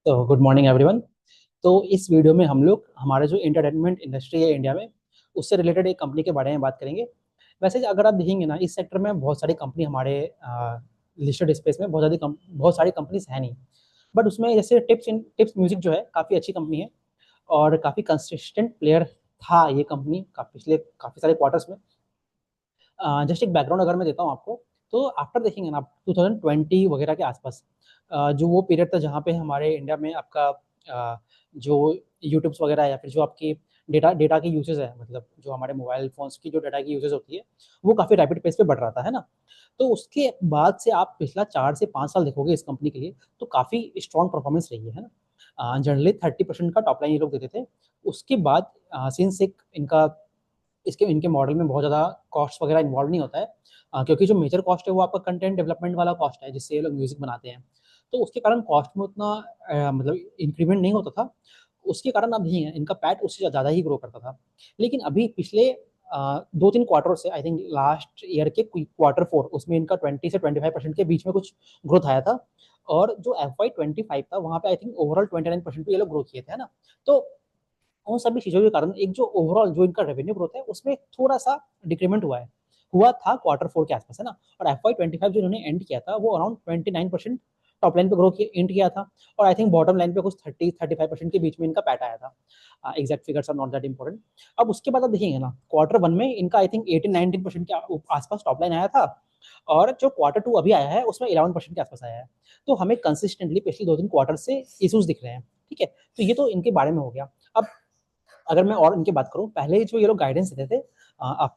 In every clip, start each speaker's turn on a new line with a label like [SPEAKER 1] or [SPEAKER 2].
[SPEAKER 1] तो good morning everyone. तो इस वीडियो में हम लोग हमारे जो एंटरटेनमेंट इंडस्ट्री है इंडिया में उससे रिलेटेड एक कंपनी के बारे में बात करेंगे। वैसे अगर आप देखेंगे ना, इस सेक्टर में बहुत सारी कंपनी हमारे लिस्टेड स्पेस में बहुत सारी कंपनीज हैं नहीं। बट उसमें जैसे टिप्स म्यूजिक जो है काफ़ी अच्छी कंपनी है और काफ़ी कंसिस्टेंट प्लेयर था ये कंपनी का पिछले काफ़ी सारे क्वार्टर्स में। जस्ट एक बैकग्राउंड अगर मैं देता हूँ आपको, तो आफ्टर देखेंगे ना आप 2020 वगैरह के आसपास, जो वो पीरियड था जहाँ पे हमारे इंडिया में आपका जो यूट्यूब्स वगैरह है या फिर जो आपकी डेटा डेटा की यूसेज है, मतलब जो हमारे मोबाइल फोन्स की जो डाटा की यूसेज होती है वो काफ़ी रैपिड पेस पे बढ़ रहा था, है ना। तो उसके बाद से आप पिछला 4 से 5 साल देखोगे इस कंपनी के लिए, तो काफ़ी स्ट्रॉन्ग परफॉर्मेंस रही है ना। जनरली 30% का टॉप लाइन ये लोग देते थे। उसके बाद सिंस एक इनका इसके इनके मॉडल में बहुत ज़्यादा कॉस्ट वगैरह इन्वॉल्व नहीं होता है, क्योंकि जो मेजर कॉस्ट है वो आपका कंटेंट डेवलपमेंट वाला कॉस्ट है जिससे ये लोग म्यूजिक बनाते हैं। तो उसके कारण कॉस्ट में उतना मतलब इंक्रीमेंट नहीं होता था। उसके कारण अब नहीं है, इनका पैट उससे ज़्यादा ही ग्रो करता था। लेकिन अभी पिछले 2-3 क्वार्टर से, आई थिंक लास्ट ईयर के Q4, उसमें इनका 20 से 25% के बीच में कुछ ग्रोथ आया था। और जो FY 25 था वहाँ पे आई थिंक ओवरऑल 29% पे ये लोग ग्रो किए थे, है ना। तो उन सभी चीज़ों के कारण एक जो ओवरऑल जो इनका रेवेन्यू ग्रोथ है उसमें थोड़ा-सा डिक्रीमेंट हुआ था Q4 के आसपास, है ना। और FY 25 जो इन्होंने एंड किया था वो अराउंड 29% टॉप लाइन पे ग्रो किया एंड किया था। और आई थिंक बॉटम लाइन पे कुछ 30-35% के बीच में इनका पैट आया था। Exact figures are not that important. अब उसके बाद आप देखेंगे ना, Q1 में इनका आई थिंक 18-19% के आसपास टॉप लाइन आया था। और जो Q2 अभी आया है उसमें 11% के आसपास आया है। तो हमें कंसिस्टेंटली पिछले 2-3 क्वार्टर से इश्यूज़ दिख रहे हैं, ठीक है। तो ये तो इनके बारे में हो गया। अब अगर मैं और इनकी बात करूँ, पहले जो ये लोग गाइडेंस देते थे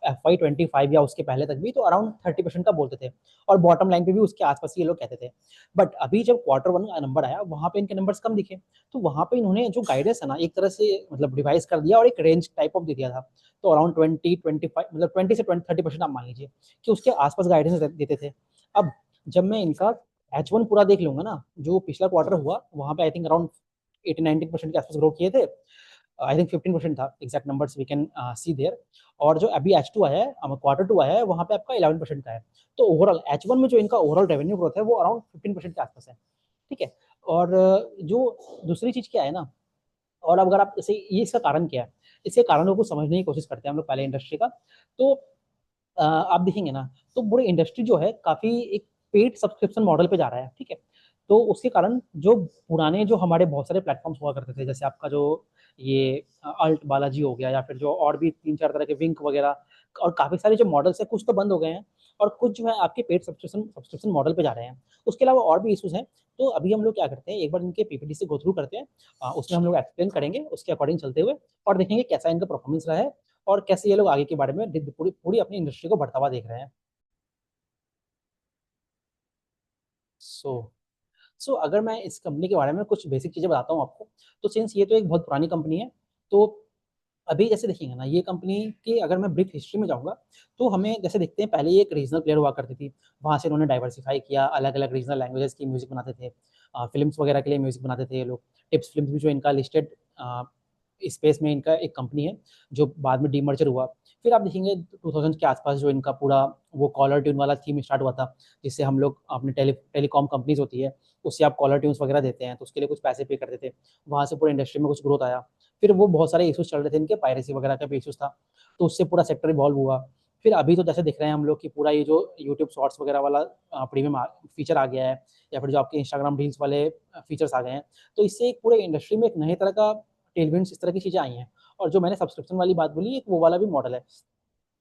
[SPEAKER 1] FY 25 या उसके पहले तक भी, तो अराउंड 30% का बोलते थे। और बॉटम लाइन पे भी उसके आसपास ही ये लोग कहते थे। बट अभी जब Q1 का नंबर आया वहाँ पे इनके नंबर्स कम दिखे। तो वहाँ पे इन्होंने जो गाइडेंस है ना एक तरह से मतलब रिवाइज कर दिया और एक रेंज टाइप ऑफ दे दिया था। तो अराउंड 20-25 मतलब 20 से 30% आप मान लीजिए कि उसके आसपास गाइडेंस देते थे। अब जब मैं इनका H1 पूरा देख लूंगा ना, जो पिछला क्वार्टर हुआ वहाँ पे आई थिंक अराउंड 18-19% के आसपास ग्रो किए थे। आई थिंक 15% था, exact numbers we can see there. और जो अभी H2 आया है, Q2 आया है, वहाँ पे आपका 11% का है। तो ओवरऑल H1 में जो इनका ओवरऑल रेवेन्यू ग्रोथ है वो अराउंड 15% के आसपास है, ठीक है। और जो दूसरी चीज़ क्या है ना, और अब अगर आप इसे ये इसका कारण क्या है, इसके कारणों को समझने की कोशिश करते हैं हम लोग पहले इंडस्ट्री का। तो आप देखेंगे ना, तो पूरी इंडस्ट्री जो है काफ़ी एक पेड सब्सक्रिप्शन मॉडल पे जा रहा है, ठीक है। तो उसके कारण जो पुराने जो हमारे बहुत सारे प्लेटफॉर्म्स हुआ करते थे, जैसे आपका जो ये अल्ट बालाजी हो गया या फिर जो और भी 3-4 तरह के विंक वगैरह, और काफ़ी सारे जो मॉडल्स हैं कुछ तो बंद हो गए हैं और कुछ जो है आपके पेड सब्सक्रिप्शन मॉडल पे जा रहे हैं। उसके अलावा और भी इश्यूज हैं। तो अभी हम लोग क्या करते हैं, एक बार इनके पीपीटी से गो थ्रू करते हैं। उसमें हम लोग एक्सप्लेन करेंगे उसके अकॉर्डिंग चलते हुए, और देखेंगे कैसा इनका परफॉर्मेंस रहा है और कैसे ये लोग आगे के बारे में पूरी पूरी अपनी इंडस्ट्री को बढ़ावा देख रहे हैं। सो सो अगर मैं इस कंपनी के बारे में कुछ बेसिक चीज़ें बताता हूँ आपको, तो सिंस ये तो एक बहुत पुरानी कंपनी है, तो अभी जैसे देखिएगा ना, ये कंपनी की अगर मैं ब्रीफ हिस्ट्री में जाऊँगा, तो हमें जैसे देखते हैं पहले ये एक रीजनल प्लेयर हुआ करती थी। वहाँ से उन्होंने डाइवर्सिफ़ाई किया, अलग-अलग रीजनल लैंग्वेजेज़ की म्यूज़िक बनाते थे। फ़िल्म्स वगैरह के लिए म्यूज़िक बनाते थे ये लोग। टिप्स फ़िल्म्स भी जो इनका लिस्टेड स्पेस में इनका एक कंपनी है, जो बाद में डीमर्जर हुआ। फिर आप देखेंगे 2000 के आसपास जो इनका पूरा वो कॉलर ट्यून वाला थीम स्टार्ट हुआ था, जिससे हम लोग अपने टेलीकॉम कंपनीज़ होती है, उससे आप कॉलर ट्यून्स वगैरह देते हैं, तो उसके लिए कुछ पैसे पे करते थे। वहाँ से पूरे इंडस्ट्री में कुछ ग्रोथ आया। फिर वो बहुत सारे इश्यूज़ चल रहे थे इनके, पायरेसी वगैरह का भी इश्यूज़ था, तो उससे पूरा सेक्टर इवॉल्व हुआ। फिर अभी तो जैसे देख रहे हैं हम लोग कि पूरा ये जो यूट्यूब शॉर्ट्स वगैरह वाला प्रीमियम फीचर आ गया है, या फिर जो आपके इंस्टाग्राम रील्स वाले फीचर्स आ गए हैं। तो इससे एक पूरे इंडस्ट्री में एक नए तरह का टेलविंड्स, इस तरह की चीज़ें आई हैं। और जो मैंने सब्सक्रिप्शन वाली बात बोली, एक वो वाला भी मॉडल है।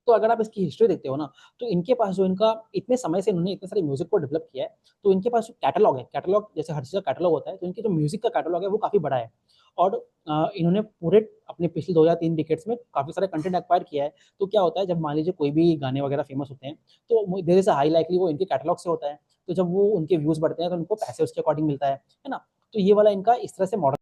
[SPEAKER 1] तो अगर आप इसकी हिस्ट्री देखते हो ना, तो इनके पास जो इनका इतने समय से इन्होंने इतने सारे म्यूज़िक को डेवलप किया है, तो इनके पास जो कैटलॉग है, कैटलॉग जैसे हर चीज़ का कैटलॉग होता है, तो इनके जो म्यूज़िक का कैटलॉग है वो काफ़ी बड़ा है। और इन्होंने पूरे अपने पिछले 2 या 3 डिकेड्स में काफ़ी सारा कंटेंट एक्वायर किया है। तो क्या होता है, जब मान लीजिए कोई भी गाने वगैरह फेमस होते हैं, तो there is a high likely वो इनके कैटलॉग से होता है। तो जब वो उनके व्यूज़ बढ़ते हैं तो उनको पैसे उसके अकॉर्डिंग मिलता है ना? तो ये वाला इनका इस तरह से मॉडल।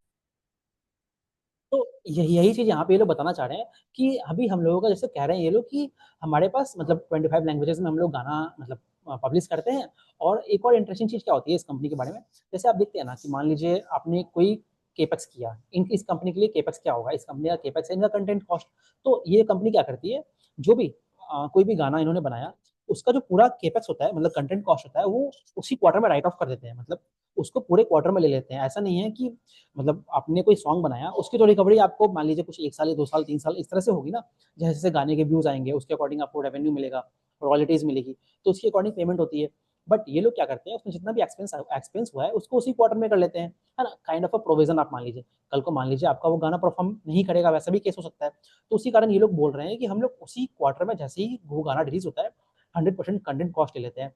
[SPEAKER 1] तो यही यही चीज़ यहाँ पे ये लोग बताना चाह रहे हैं कि अभी हम लोगों का जैसे कह रहे हैं ये लोग कि हमारे पास मतलब 25 लैंग्वेजेज़ में हम लोग गाना मतलब पब्लिश करते हैं। और एक और इंटरेस्टिंग चीज़ क्या होती है इस कंपनी के बारे में, जैसे आप देखते हैं ना कि मान लीजिए आपने कोई केपेक्स किया, इन इस कंपनी के लिए केपेक्स क्या होगा? इस कंपनी का केपेक्स है इनका कंटेंट कॉस्ट। तो ये कंपनी क्या करती है, जो भी कोई भी गाना इन्होंने बनाया, उसका जो पूरा केपेक्स होता है, मतलब कंटेंट कॉस्ट होता है, वो उसी क्वार्टर में राइट ऑफ कर देते हैं, मतलब उसको पूरे क्वार्टर में ले लेते हैं। ऐसा नहीं है कि मतलब आपने कोई सॉन्ग बनाया, उसकी तो रिकवरी आपको मान लीजिए कुछ 1 साल या 2 साल 3 साल इस तरह से होगी ना, जैसे-जैसे गाने के व्यूज़ आएँगे उसके अकॉर्डिंग आपको रेवेन्यू मिलेगा, रॉयल्टीज़ मिलेगी, तो उसके अकॉर्डिंग पेमेंट होती है। बट ये लोग क्या करते हैं, उसमें जितना भी एक्सपेंस हुआ है उसको उसी क्वार्टर में कर लेते हैं, है ना? काइंड ऑफ अ प्रोविज़न आप मान लीजिए। कल को मान लीजिए आपका वो गाना परफ़ॉर्म नहीं करेगा, वैसा भी केस हो सकता है। तो उसी कारण ये लोग बोल रहे हैं कि हम लोग उसी क्वार्टर में जैसे ही वो गाना रिलीज़ होता है, 100% कंटेंट कॉस्ट ले लेते हैं।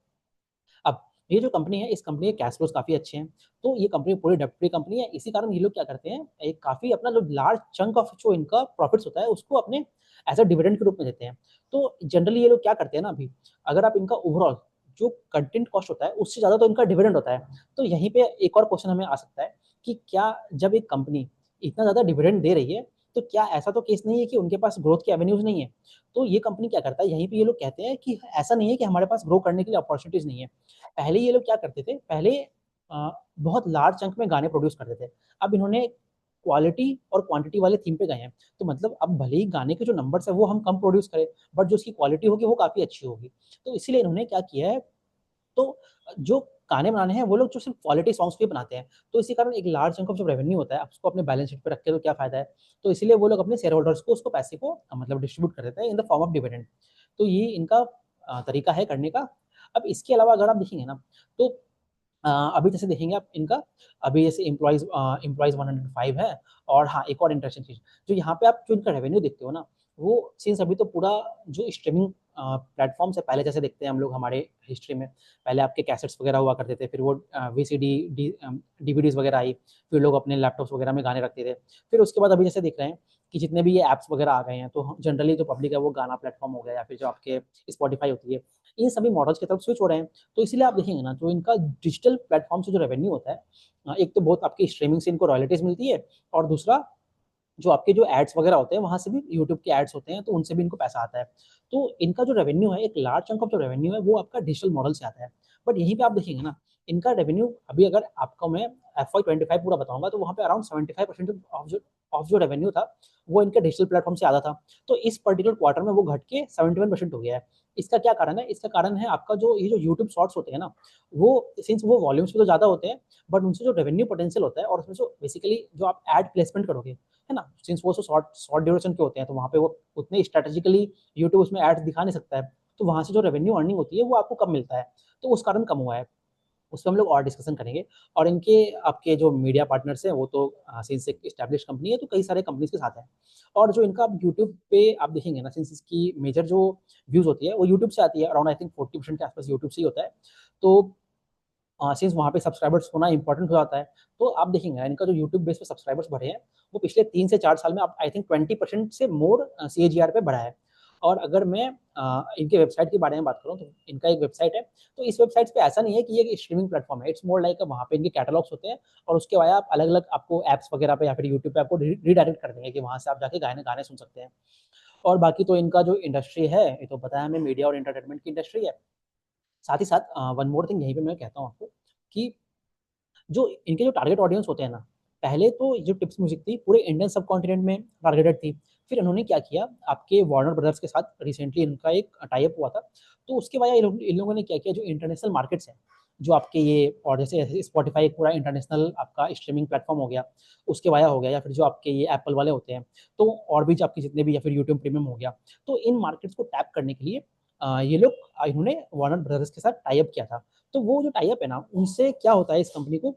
[SPEAKER 1] अब ये जो कंपनी है, इस कंपनी के कैश फ्लोज़ काफ़ी अच्छे हैं, तो ये कंपनी पूरी डेब्ट फ्री कंपनी है। इसी कारण ये लोग क्या करते हैं, एक काफ़ी अपना जो लार्ज चंक ऑफ जो इनका प्रॉफिट्स होता है, उसको अपने एज़ अ डिविडेंड के रूप में देते हैं। तो जनरली ये लोग क्या करते हैं ना अभी, अगर आप इनका ओवरऑल जो कंटेंट कॉस्ट होता है, उससे ज़्यादा तो इनका डिविडेंड होता है। तो यहीं पे एक और क्वेश्चन हमें आ सकता है कि क्या जब एक कंपनी इतना ज़्यादा डिविडेंड दे रही है, तो क्या ऐसा तो केस नहीं है कि उनके पास ग्रोथ के एवेन्यूज़ नहीं है? तो ये कंपनी क्या करता है, यहीं पे ये लोग कहते हैं कि ऐसा नहीं है कि हमारे पास ग्रो करने के लिए अपॉर्च्युनिटीज़ नहीं है। पहले ये लोग क्या करते थे, पहले बहुत लार्ज चंक में गाने प्रोड्यूस करते थे। अब इन्होंने क्वालिटी और क्वांटिटी वाले थीम पे गए हैं। तो मतलब अब भले ही गाने के जो नंबर्स हैं वो हम कम प्रोड्यूस करें, बट जो उसकी क्वालिटी होगी वो काफ़ी अच्छी होगी। तो इसीलिए इन्होंने क्या किया है, तो जो गाने बनाने हैं वो लोग जो सिर्फ़ क्वालिटी सॉन्ग्स पे बनाते हैं। तो इसी कारण एक लार्ज चंक ऑफ जो रेवेन्यू होता है, आप उसको अपने बैलेंस शीट पे रख के तो क्या फ़ायदा है? तो इसीलिए वो लोग अपने शेयर होल्डर्स को उसको पैसे को मतलब डिस्ट्रीब्यूट कर देते हैं in the form of dividend. तो ये इनका तरीका है करने का। अब इसके अलावा अगर आप देखेंगे ना, तो अभी जैसे देखेंगे आप इनका, अभी जैसे एम्प्लॉइज़ 105 है। और हाँ, एक और इंटरेस्टिंग चीज़, जो यहाँ पे आप जो इनका रेवेन्यू देखते हो ना, वो सिंस अभी तो पूरा जो स्ट्रीमिंग प्लेटफ़ॉर्म्स है, पहले जैसे देखते हैं हम लोग हमारे हिस्ट्री में, पहले आपके कैसेट्स वगैरह हुआ करते थे, फिर वो वीसीडी, डीवीडीज़ वगैरह आई, फिर लोग अपने लैपटॉप्स वगैरह में गाने रखते थे। फिर उसके बाद अभी जैसे देख रहे हैं कि जितने भी ये ऐप्स वगैरह आ गए हैं, तो जनरली जो पब्लिक है वो गाना प्लेटफ़ॉर्म हो गया या फिर जो आपके स्पॉटिफ़ाई होती है, इन सभी मॉडल्स की तरफ स्विच हो रहे हैं। तो इसीलिए आप देखेंगे ना, जो इनका डिजिटल प्लेटफ़ॉर्म से जो रेवेन्यू होता है, एक तो बहुत आपकी स्ट्रीमिंग से इनको रॉयल्टीज़ मिलती है, और दूसरा जो आपके जो एड्स वगैरह होते हैं, वहाँ से भी यूट्यूब के एड्स होते हैं, तो उनसे भी इनको पैसा आता है। तो इनका जो रेवेन्यू है, एक लार्ज चंक ऑफ जो रेवेन्यू है, वो आपका डिजिटल मॉडल से आता है। बट यहीं पे आप देखेंगे ना, इनका रेवेन्यू अभी अगर आपको मैं FY 25 पूरा बताऊँगा, तो वहाँ पे अराउंड 75% ऑफ जो रेवेन्यू था, वो इनके डिजिटल प्लेटफ़ॉर्म से आता था। तो इस पर्टिकुलर क्वार्टर में वो घट के 71% हो गया है। इसका क्या कारण है? इसका कारण है आपका जो ये जो यूट्यूब शॉर्ट्स होते हैं ना, वो सिंस वो वॉल्यूम्स में तो ज़्यादा होते हैं, बट उनसे जो रेवेन्यू पोटेंशियल होता है, और उसमें जो बेसिकली जो आप एड प्लेसमेंट करोगे, है ना? सिंस वो शॉर्ट शॉर्ट ड्यूरेशन के होते हैं, तो वहाँ पे वो उतने स्ट्रैटेजिकली यूट्यूब उसमें एड्स दिखा नहीं सकता है। तो वहाँ से जो रेवेन्यू अर्निंग होती है, वो आपको कम मिलता है। तो उस कारण कम हुआ है। उस पे हम लोग और डिस्कशन करेंगे। और इनके आपके जो मीडिया पार्टनर्स हैं, वो तो सिंस एक एस्टेब्लिश्ड कंपनी है, तो कई सारे कंपनीज़ के साथ हैं। और जो इनका आप यूट्यूब पे आप देखेंगे ना, सिंस इसकी मेजर जो व्यूज़ होती है, वो यूट्यूब से आती है। अराउंड आई थिंक 40% के आस-पास यूट्यूब से ही होता है। तो सिंस वहाँ पे सब्सक्राइबर्स होना इम्पोर्टेंट हो जाता है, तो आप देखेंगे इनका जो यूट्यूब बेस पे सब्सक्राइबर्स बढ़े हैं, वो पिछले 3 से 4 साल में आप आई थिंक 20% से मोर सीएजीआर पे बढ़ा है। और अगर मैं इनके वेबसाइट के बारे में बात करूँ, तो इनका एक वेबसाइट है, तो इस वेबसाइट पे ऐसा नहीं है कि ये एक स्ट्रीमिंग प्लेटफ़ॉर्म है, इट्स मोर लाइक वहाँ पे इनके कैटलॉग्स होते हैं, और उसके वाया आप अलग-अलग आपको ऐप्स वगैरह पे या फिर यूट्यूब पे आपको रीडायरेक्ट कर देंगे कि वहाँ से आप जाके गाने गाने सुन सकते हैं। और बाकी तो इनका जो इंडस्ट्री है, ये तो पता है हमें, मीडिया और एंटरटेनमेंट की इंडस्ट्री है। साथ ही साथ वन मोर थिंग यहीं पे मैं कहता हूँ आपको कि जो इनके जो टारगेट ऑडियंस होते हैं ना, पहले तो जो टिप्स म्यूज़िक थी पूरे इंडियन सबकॉन्टिनेंट में टारगेटेड थी। फिर इन्होंने क्या किया, आपके वार्नर ब्रदर्स के साथ रिसेंटली इनका एक टाई अप हुआ था। तो उसके बाद इन लोगों ने क्या किया, जो इंटरनेशनल मार्केट्स हैं, जो आपके ये और जैसे स्पॉटिफ़ाई एक पूरा इंटरनेशनल आपका स्ट्रीमिंग प्लेटफ़ॉर्म हो गया, उसके वाया हो गया, या फिर जो आपके ये एप्पल वाले होते हैं, तो और भी जो आपके जितने भी, या फिर यूट्यूब प्रीमियम हो गया। तो इन मार्केट्स को टैप करने के लिए ये लोग इन्होंने वार्नर ब्रदर्स के साथ टाई अप किया था। तो वो जो टाई अप है ना, उनसे क्या होता है, इस कंपनी को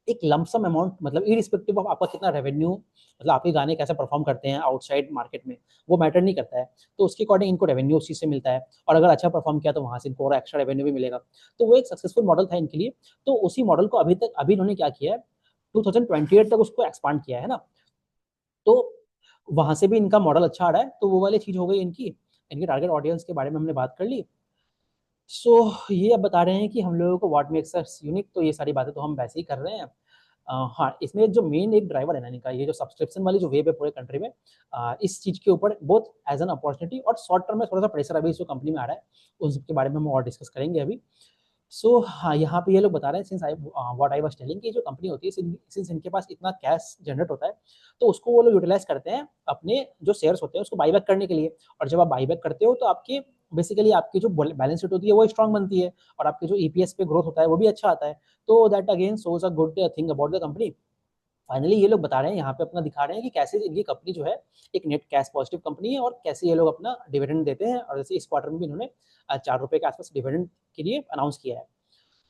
[SPEAKER 1] एक लंप सम अमाउंट, मतलब इर्रिस्पेक्टिव ऑफ आपका कितना रेवेन्यू, मतलब आपके गाने कैसे परफॉर्म करते हैं आउटसाइड मार्केट में, वो मैटर नहीं करता है। तो उसके अकॉर्डिंग इनको रेवेन्यू उस चीज़ से मिलता है, और अगर अच्छा परफॉर्म किया तो वहाँ से इनको और एक्स्ट्रा रेवेन्यू भी मिलेगा। तो वो एक सक्सेसफुल मॉडल था इनके लिए। तो उसी मॉडल को अभी इन्होंने क्या किया है, 2028 तक उसको एक्सपांड किया है ना। तो वहाँ से भी इनका मॉडल अच्छा आ रहा है। तो वो वाली चीज़ हो गई इनकी। इनके टारगेट ऑडियंस के बारे में हमने बात कर ली। सो ये अब बता रहे हैं कि हम लोगों को व्हाट मेक्स अस यूनिक, तो ये सारी बातें तो हम वैसे ही कर रहे हैं। हाँ, इसमें जो मेन एक ड्राइवर है ना इनका, ये जो सब्सक्रिप्शन वाली जो वेव है पूरे कंट्री में, इस चीज़ के ऊपर बोथ एज़ एन अपॉर्च्युनिटी और शॉर्ट टर्म में थोड़ा-सा प्रेशर अभी जो कंपनी में आ रहा है, उस के बारे में हम और डिस्कस करेंगे अभी। सो हाँ, यहाँ पे ये लोग बता रहे हैं, since what I was telling, कि जो कंपनी होती है, सिंस इनके पास इतना कैश जनरेट होता है, तो उसको वो लोग यूटिलाइज़ करते हैं अपने जो शेयर्स होते हैं उसको बाय बैक करने के लिए। और जब आप बाय बैक करते हो, तो आपके बेसिकली आपकी जो बैलेंस शीट होती है वो स्ट्रांग बनती है और आपके जो ईपीएस पे ग्रोथ होता है वो भी अच्छा आता है। तो that again shows a good thing about the company. Finally ये लोग बता रहे हैं, यहाँ पे अपना दिखा रहे हैं कि कैसे इनकी कंपनी जो है एक नेट कैश पॉजिटिव कंपनी है और कैसे ये लोग अपना डिविडेंड देते हैं। और जैसे इस क्वार्टर में भी इन्होंने 4 रुपए के आसपास डिविडेंड के लिए अनाउंस किया है।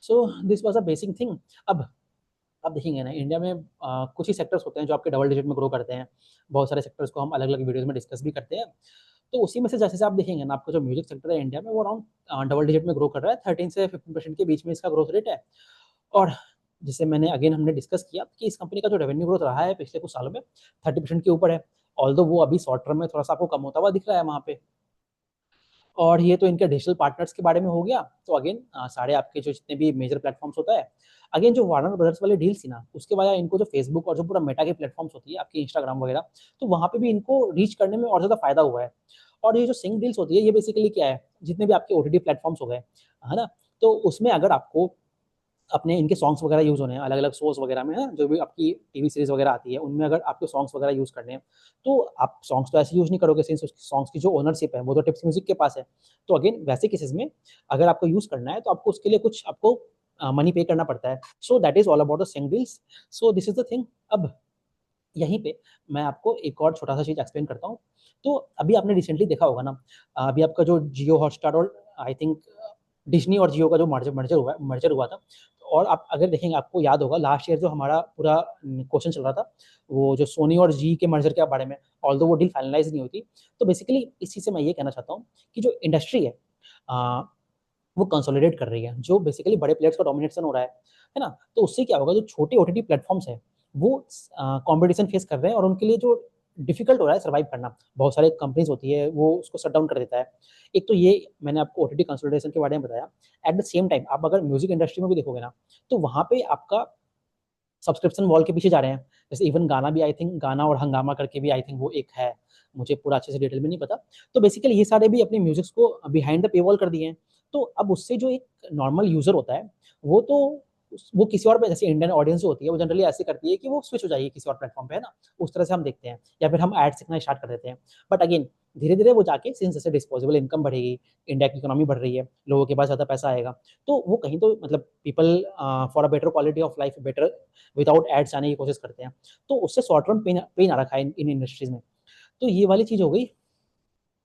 [SPEAKER 1] So this was a basic thing. अब देखेंगे ना, इंडिया में कुछ ही सेक्टर्स होते हैं जो आपके डबल डिजिट में ग्रो करते हैं। बहुत सारे सेक्टर्स को हम अलग अलग वीडियोज में डिस्कस भी करते हैं। तो उसी में से जैसे आप देखेंगे ना, आपका जो म्यूजिक सेक्टर है इंडिया में वो अराउंड डबल डिजिट में ग्रो कर रहा है। 13 से 15% के बीच में इसका ग्रोथ रेट है। और जिसे मैंने अगेन हमने डिस्कस किया कि इस कंपनी का जो रेवेन्यू ग्रोथ रहा है पिछले कुछ सालों में 30% के ऊपर है। ऑल्दो वो अभी शॉर्ट टर्म में थोड़ा सा आपको कम होता हुआ दिख रहा है वहाँ पे। और ये तो इनके डिजिटल पार्टनर्स के बारे में हो गया। तो अगेन सारे आपके जो जितने भी मेजर प्लेटफॉर्म्स होता है, अगेन जो वार्नर ब्रदर्स वाले डील्स थी ना, उसके बाद इनको जो फेसबुक और जो पूरा मेटा के प्लेटफॉर्म्स होती है आपकी इंस्टाग्राम वगैरह, तो वहाँ पे भी इनको रीच करने में और ज़्यादा फायदा हुआ है। और ये जो सिंक डील्स होती है ये बेसिकली क्या है, जितने भी आपके ओटीटी प्लेटफॉर्म्स हो गए, है ना, तो उसमें अगर आपको अपने इनके सॉन्ग्स वगैरह यूज़ होने हैं अलग अलग शोज़ वगैरह में, है जो भी आपकी टीवी सीरीज़ वगैरह आती है उनमें अगर आपको सॉन्ग्स वगैरह यूज़ करने हैं, तो आप सॉन्ग्स तो ऐसे यूज़ नहीं करोगे सिंस उस सॉन्ग्स की जो ओनरशिप है वो तो टिप्स म्यूजिक के पास है। तो अगेन वैसे केसेस में अगर आपको यूज़ करना है तो आपको उसके लिए कुछ आपको मनी पे करना पड़ता है। So that is all about the sync deals. So this is the thing. अब यहीं पे मैं आपको एक और छोटा सा चीज़ एक्सप्लेन करता हूँ। तो अभी आपने रिसेंटली देखा होगा ना, अभी आपका जो जियो हॉटस्टार और आई थिंक डिज्नी और जियो का जो मर्जर हुआ था। और आप अगर देखेंगे आपको याद होगा लास्ट ईयर जो हमारा पूरा क्वेश्चन चल रहा था वो जो सोनी और जी के मर्जर के बारे में, ऑल्दो वो डील फाइनलाइज नहीं होती। तो बेसिकली इस चीज़ से मैं ये कहना चाहता हूँ कि जो इंडस्ट्री है वो कंसोलिडेट कर रही है, जो बेसिकली बड़े प्लेयर्स का डोमिनेशन हो रहा है ना। तो उससे क्या होगा, जो छोटे ओटीटी प्लेटफॉर्म्स हैं वो कंपटीशन फेस कर रहे हैं और उनके लिए जो डिफिकल्ट हो रहा है सर्वाइव करना, बहुत सारे कंपनीज होती है वो उसको शट डाउन कर देता है। एक तो ये मैंने आपको ओटीटी कंसोलिडेशन के बारे में बताया। एट द सेम टाइम आप अगर म्यूजिक इंडस्ट्री में भी देखोगे ना, तो वहाँ पे आपका सब्सक्रिप्शन वॉल के पीछे जा रहे हैं। जैसे इवन गाना भी आई थिंक, गाना और हंगामा करके भी आई थिंक वो एक है, मुझे पूरा अच्छे से डिटेल में नहीं पता। तो बेसिकली ये सारे भी अपने म्यूजिक्स को बिहाइंड द पे वॉल कर दिए हैं। तो अब उससे जो एक नॉर्मल यूजर होता है वो तो वो किसी और पे, जैसे इंडियन ऑडियंस होती है वो जनरली ऐसे करती है कि वो स्विच हो जाएगी किसी और प्लेटफॉर्म पे, है ना, उस तरह से हम देखते हैं, या फिर हम एड सीखना स्टार्ट कर देते हैं। बट अगेन धीरे धीरे वो जाके सिंस जैसे डिस्पोजेबल इनकम बढ़ेगी, इंडिया की इकोनॉमी बढ़ रही है, लोगों के पास ज़्यादा पैसा आएगा, तो वो कहीं तो मतलब people for a better quality of life, better without ads आने की कोशिश करते हैं। तो उससे शॉर्ट टर्म पेन आ रखा है इन इंडस्ट्रीज में। तो ये वाली चीज़ हो गई।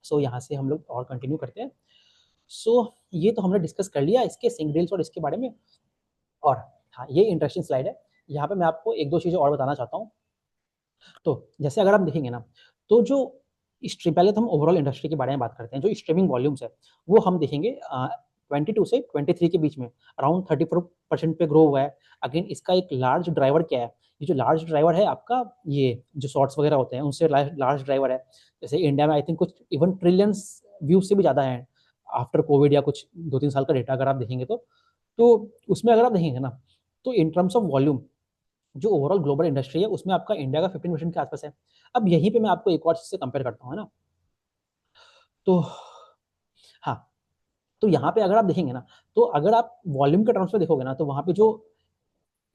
[SPEAKER 1] सो यहाँ से हम लोग और कंटिन्यू करते हैं। सो ये तो हमने डिस्कस कर लिया इसके सिंग डील्स और इसके बारे में। और हाँ, ये इंटरेस्टिंग स्लाइड है। यहाँ पे मैं आपको एक दो चीज़ें और बताना चाहता हूँ। तो जैसे अगर आप देखेंगे ना, तो जो स्ट्रीम, पहले तो हम ओवरऑल इंडस्ट्री के बारे में बात करते हैं। जो स्ट्रीमिंग वॉल्यूम्स है वो हम देखेंगे 22 से 23 के बीच में अराउंड 34% पे ग्रो हुआ है। अगेन इसका एक लार्ज ड्राइवर क्या है, ये जो लार्ज ड्राइवर है आपका, ये जो शॉर्ट्स वगैरह होते हैं उनसे लार्ज ड्राइवर है। जैसे इंडिया में आई थिंक कुछ इवन ट्रिलियंस व्यूज से भी ज़्यादा है आफ्टर कोविड, या कुछ 2-3 साल का डेटा अगर आप देखेंगे तो उसमें अगर आप देखेंगे ना, तो इन टर्म्स ऑफ वॉल्यूम जो ओवरऑल ग्लोबल इंडस्ट्री है उसमें आपका इंडिया का 15% के आसपास है। अब यहीं पे मैं आपको एक और चीज़ से कंपेयर करता हूँ, है ना। तो हाँ, तो यहाँ पे अगर आप देखेंगे ना, तो अगर आप वॉल्यूम के टर्म्स में देखोगे ना, तो वहाँ पे जो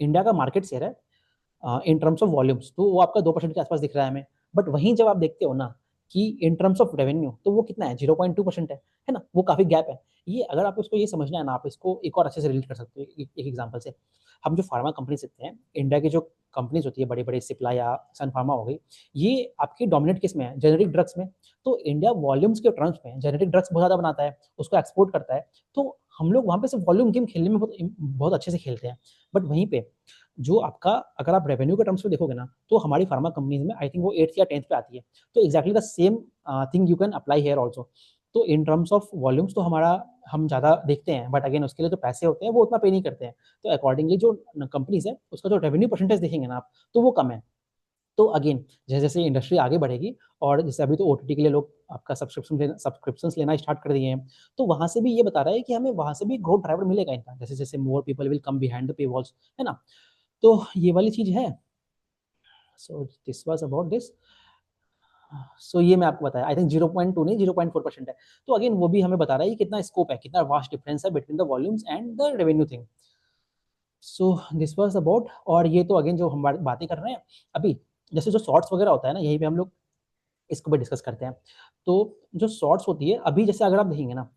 [SPEAKER 1] इंडिया का मार्केट शेयर है इन टर्म्स ऑफ वॉल्यूम्स, तो वो आपका 2% के आसपास दिख रहा है हमें। बट वहीं जब आप देखते हो ना कि इन टर्म्स ऑफ रेवेन्यू, तो वो कितना है, 0.2% है ना, वो काफ़ी गैप है। ये अगर आप उसको ये समझना है ना, आप इसको एक और अच्छे से रिलेट कर सकते हो एक एग्जाम्पल से। हम जो फार्मा कंपनीज देखते हैं, इंडिया की जो कंपनीज होती है बड़ी बड़ी, सिप्ला या सन फार्मा हो गई, ये आपकी डोमिनेट किस में है, जेनेरिक ड्रग्स में। तो इंडिया वॉल्यूम्स के टर्म्स में जेनेरिक ड्रग्स बहुत ज़्यादा बनाता है, उसको एक्सपोर्ट करता है। तो हम लोग वहाँ पे सिर्फ वॉल्यूम गेम खेलने में बहुत बहुत अच्छे से खेलते हैं। बट वहीं पे जो आपका, अगर आप रेवेन्यू के टर्म्स में देखोगे ना, तो हमारी फार्मा कंपनीज में आई थिंक वो 8th या 10th पे आती है। तो exactly the same thing you can apply here also. तो इन टर्म्स ऑफ वॉल्यूम्स तो हमारा हम ज़्यादा देखते हैं, बट अगेन उसके लिए जो पैसे होते हैं वो उतना पे नहीं करते हैं। तो अकॉर्डिंगली जो कंपनीज है उसका जो रेवेन्यू परसेंटेज देखेंगे ना आप, तो वो कम है। तो अगेन जैसे जैसे इंडस्ट्री आगे बढ़ेगी, और जैसे अभी तो ओटीटी के लिए लोग आपका सब्सक्रिप्शंस लेना स्टार्ट कर दिए हैं, तो वहाँ से भी ये बता रहा है कि हमें वहाँ से भी ग्रोथ ड्राइवर मिलेगा इनका, जैसे जैसे more people will come behind the pay walls, है ना। तो ये वाली चीज़ है। So this was about this. So ये मैं आपको बताया, आई थिंक 0.2 नहीं 0.4% है। तो अगेन वो भी हमें बता रहा है कि कितना स्कोप है, कितना वास्ट डिफरेंस है between the volumes and the revenue thing. So this was about. और ये तो अगेन जो हम बातें कर रहे हैं अभी, जैसे जो शॉर्ट्स वगैरह होता है ना, यहीं पे हम लोग इसको भी डिस्कस करते हैं। तो जो शॉर्ट्स होती है, अभी जैसे अगर आप देखेंगे ना,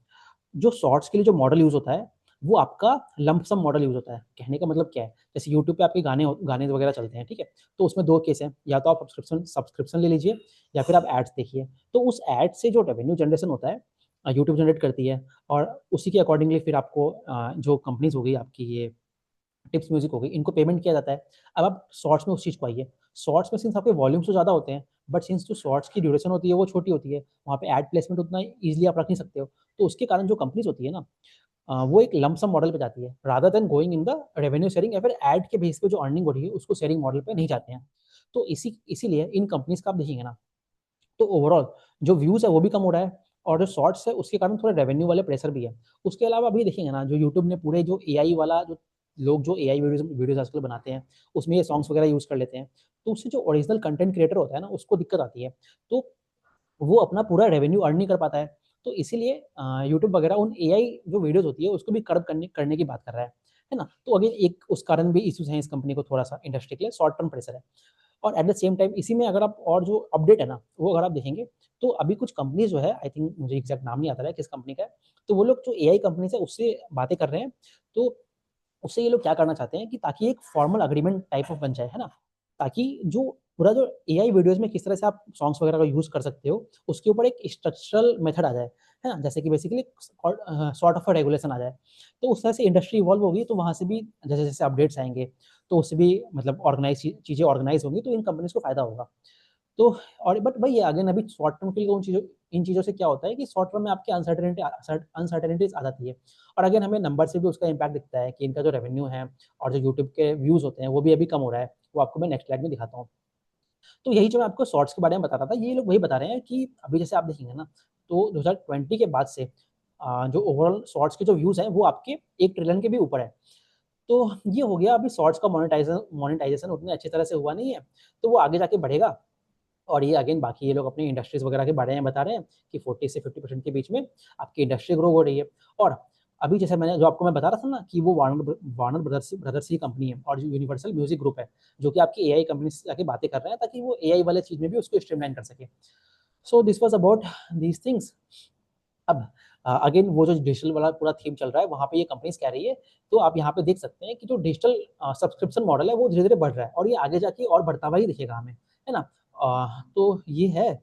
[SPEAKER 1] जो शॉर्ट्स के लिए जो मॉडल यूज़ होता है, वो आपका लंप सम मॉडल यूज़ होता है। कहने का मतलब क्या है, जैसे यूट्यूब पे आपके गाने वगैरह चलते हैं, ठीक है? तो उसमें 2 केस हैं, या तो आप सब्सक्रिप्शन ले लीजिए या फिर आप एड्स देखिए। तो उस एड से जो रेवेन्यू जनरेशन होता है यूट्यूब जनरेट करती है, और उसी के अकॉर्डिंगली फिर आपको जो कंपनीज़ हो गई आपकी, ये टिप्स म्यूजिक हो गई, इनको पेमेंट किया जाता है। अब आप शॉर्ट्स में उस चीज़ को आइए, शॉर्ट्स में सिंस आपके वॉल्यूम्स तो ज़्यादा होते हैं, बट सिंस जो शॉर्ट्स की ड्यूरेशन होती है वो छोटी होती है, वहाँ पे एड प्लेसमेंट उतना ईजिली आप रख नहीं सकते हो। तो उसके कारण जो कंपनीज होती है ना, वो एक लंप सम मॉडल पे जाती है, rather than going in the revenue sharing, या फिर एड के बेस पे जो अर्निंग हो रही है उसको शेयरिंग मॉडल पे नहीं जाते हैं। तो इसीलिए इन कंपनीज का आप देखेंगे ना, तो ओवरऑल जो व्यूज़ है वो भी कम हो रहा है, और जो शॉर्ट्स है उसके कारण थोड़े रेवेन्यू वाले प्रेशर भी है। उसके अलावा अभी देखेंगे ना, जो यूट्यूब ने पूरे जो एआई वाला, जो लोग जो एआई वीडियोज़ आजकल बनाते हैं, उसमें ये सॉन्ग्स वगैरह यूज़ कर लेते हैं। तो उससे जो ओरिजिनल कंटेंट क्रिएटर होता है ना, उसको दिक्कत आती है। तो वो अपना पूरा रेवेन्यू अर्न नहीं कर पाता है। तो इसीलिए यूट्यूब वगैरह उन एआई जो वीडियोज़ होती है उसको भी कर्ब करने करने की बात कर रहा है ना? तो अगेन एक उस कारण भी इश्यूज़ हैं इस कंपनी को, थोड़ा-सा इंडस्ट्री के लिए शॉर्ट टर्म प्रेशर है। और एट द सेम टाइम इसी में अगर आप और जो अपडेट है ना, वो अगर आप देखेंगे, तो अभी कुछ कंपनीज़ जो है, आई थिंक मुझे एग्ज़ैक्ट नाम नहीं आता है किस कंपनी का है, तो वो लोग जो एआई कंपनीज़ है उससे बातें कर रहे हैं। तो उससे ये लोग क्या करना चाहते हैं कि ताकि एक फॉर्मल एग्रीमेंट टाइप ऑफ बन जाए, है ना? ताकि जो पूरा जो एआई वीडियोज़ में किस तरह से आप सॉन्ग्स वगैरह का यूज़ कर सकते हो, उसके ऊपर एक स्ट्रक्चरल मेथड आ जाए, है ना? जैसे कि basically sort of a regulation आ जाए। तो उस तरह से इंडस्ट्री इवॉल्व होगी, तो वहाँ से भी जैसे-जैसे अपडेट्स आएँगे, तो उससे भी मतलब ऑर्गनाइज़ चीज़ें ऑर्गनाइज़ होंगी, तो इन कंपनीज़ को फ़ायदा होगा। तो और बट वही है, अगेन अभी शॉर्ट टर्म के लिए इन चीज़ों से क्या होता है कि शॉर्ट टर्म में आपकी अनसर्टेनिटीज़ आ जाती है, और अगेन हमें नंबर से भी उसका इम्पैक्ट दिखता है कि इनका जो रेवेन्यू है और जो यूट्यूब के व्यूज़ होते हैं वो भी अभी कम हो रहा है। वो आपको मैं नेक्स्ट स्लाइड में दिखाता हूँ। तो यही जो मैं आपको शॉर्ट्स के बारे में बता रहा था, ये लोग वही बता रहे हैं कि अभी जैसे आप देखेंगे ना, तो 2020 के बाद से जो ओवरऑल शॉर्ट्स के जो व्यूज़ हैं वो आपके 1 ट्रिलियन के भी ऊपर है। तो ये हो गया, अभी शॉर्ट्स का मोनेटाइज़ेशन उतने अच्छी तरह से हुआ नहीं है, तो वो आगे जाके बढ़ेगा। और ये अगेन बाकी ये लोग अपनी इंडस्ट्रीज़ वगैरह के बारे में बता रहे हैं कि 40 से 50% के बीच में आपकी इंडस्ट्री ग्रो हो रही है। और अभी जैसे जो आपको मैं बता रहा था ना कि वो वार्नर ब्रदर्स की कंपनी है, और जो यूनिवर्सल म्यूज़िक ग्रुप है, जो कि आपकी एआई कंपनी से जाके बातें कर रहे हैं ताकि वो एआई वाले चीज़ में भी उसको स्ट्रीमलाइन कर सके। So this was about these things. अब अगेन वो जो डिजिटल वाला पूरा थीम चल रहा है, वहाँ पे ये कंपनीज़ कह रही है, तो आप यहाँ पे देख सकते हैं कि जो डिजिटल सब्सक्रिप्शन मॉडल है वो धीरे-धीरे बढ़ रहा है, और ये आगे जाके और बढ़ता हुआ ही दिखेगा हमें, है ना? तो ये है,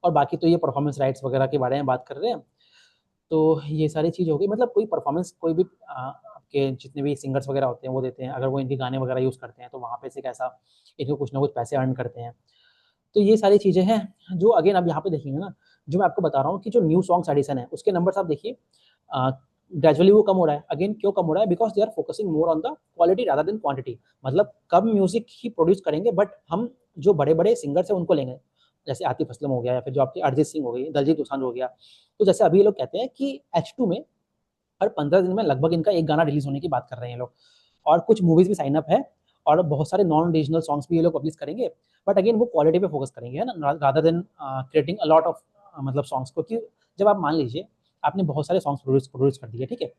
[SPEAKER 1] और बाकी तो ये परफॉर्मेंस राइट्स वगैरह के बारे में बात कर रहे हैं। तो ये सारी चीज़ हो गई, मतलब कोई परफॉर्मेंस कोई भी आपके जितने भी सिंगर्स वगैरह होते हैं वो देते हैं, अगर वो इनके गाने वगैरह यूज़ करते हैं तो वहाँ पे से कैसा इनको कुछ ना कुछ पैसे अर्न करते हैं। तो ये सारी चीज़ें हैं, जो अगेन अब यहाँ पे देखेंगे ना, जो मैं आपको बता रहा हूँ कि जो न्यू सॉन्ग्स एडिशन है, उसके नंबर्स आप देखिए, अ, ग्रेजुअली वो कम हो रहा है। अगेन क्यों कम हो रहा है? Because they are focusing more on the quality rather than quantity. मतलब कम म्यूज़िक ही प्रोड्यूस करेंगे, बट हम जो बड़े-बड़े सिंगर्स हैं उनको लेंगे। जैसे आतिफ असलम हो गया, या फिर जो आपकी अरिजीत सिंह हो गई, दलजीत दोसांझ हो गया। तो जैसे अभी ये लोग कहते हैं कि H2 में हर 15 दिन में लगभग इनका एक गाना रिलीज़ होने की बात कर रहे हैं ये लोग, और कुछ मूवीज़ भी साइन अप है, और बहुत सारे नॉन रीजनल सॉन्ग्स भी ये लोग पब्लिश करेंगे। बट अगेन वो क्वालिटी पे फोकस करेंगे, है ना? Rather than creating a lot of मतलब सॉन्ग्स, क्योंकि जब आप मान लीजिए आपने बहुत सारे सॉन्ग्स प्रोड्यूस कर दिए, ठीक है?